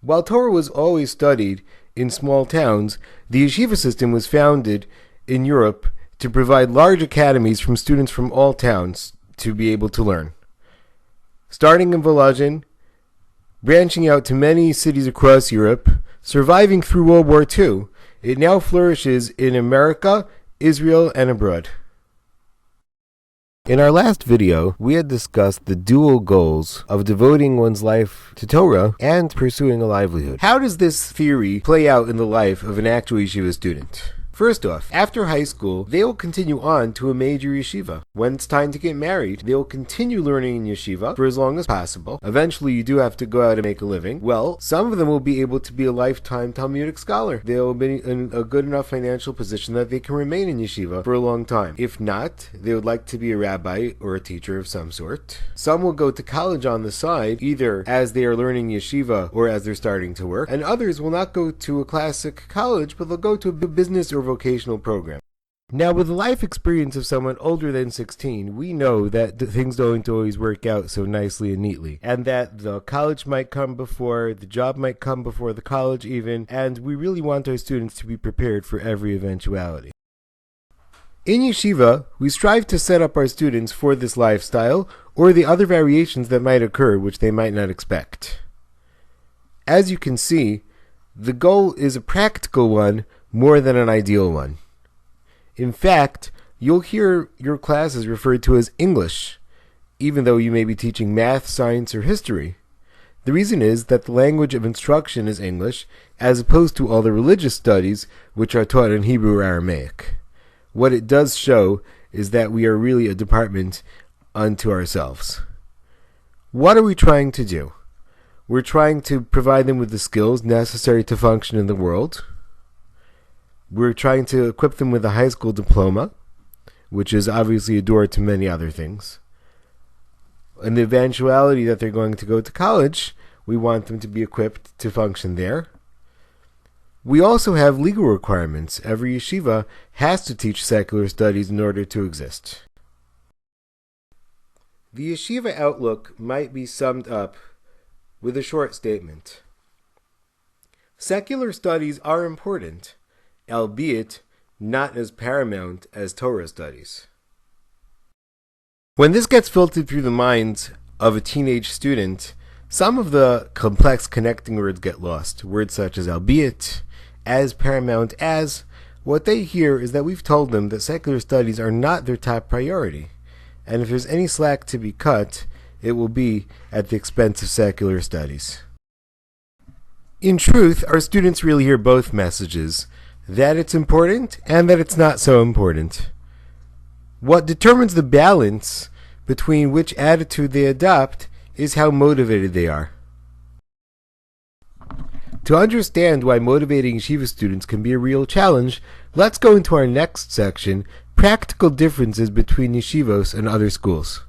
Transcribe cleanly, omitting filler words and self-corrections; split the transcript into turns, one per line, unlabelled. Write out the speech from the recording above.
While Torah was always studied in small towns, the yeshiva system was founded in Europe to provide large academies from students from all towns to be able to learn. Starting in Volozhin, branching out to many cities across Europe, surviving through World War II, it now flourishes in America, Israel, and abroad. In our last video, we had discussed the dual goals of devoting one's life to Torah and pursuing a livelihood. How does this theory play out in the life of an actual yeshiva student? First off, after high school, they will continue on to a major yeshiva. When it's time to get married, they will continue learning in yeshiva for as long as possible. Eventually, you do have to go out and make a living. Well, some of them will be able to be a lifetime Talmudic scholar. They'll be in a good enough financial position that they can remain in yeshiva for a long time. If not, they would like to be a rabbi or a teacher of some sort. Some will go to college on the side, either as they are learning yeshiva or as they're starting to work. And others will not go to a classic college, but they'll go to a business or vocational program. Now, with the life experience of someone older than 16, we know that things don't always work out so nicely and neatly, and that the college might come before, the job might come before the college even, and we really want our students to be prepared for every eventuality. In yeshiva, we strive to set up our students for this lifestyle, or the other variations that might occur which they might not expect. As you can see, the goal is a practical one more than an ideal one. In fact, you'll hear your classes referred to as English, even though you may be teaching math, science, or history. The reason is that the language of instruction is English, as opposed to all the religious studies which are taught in Hebrew or Aramaic. What it does show is that we are really a department unto ourselves. What are we trying to do? We're trying to provide them with the skills necessary to function in the world. We're trying to equip them with a high school diploma, which is obviously a door to many other things. In the eventuality that they're going to go to college, we want them to be equipped to function there. We also have legal requirements. Every yeshiva has to teach secular studies in order to exist. The yeshiva outlook might be summed up with a short statement. Secular studies are important, albeit not as paramount as Torah studies. When this gets filtered through the minds of a teenage student, some of the complex connecting words get lost. Words such as albeit, as paramount as. What they hear is that we've told them that secular studies are not their top priority, and if there's any slack to be cut, it will be at the expense of secular studies. In truth, our students really hear both messages, that it's important and that it's not so important. What determines the balance between which attitude they adopt is how motivated they are. To understand why motivating yeshiva students can be a real challenge, let's go into our next section, practical differences between yeshivos and other schools.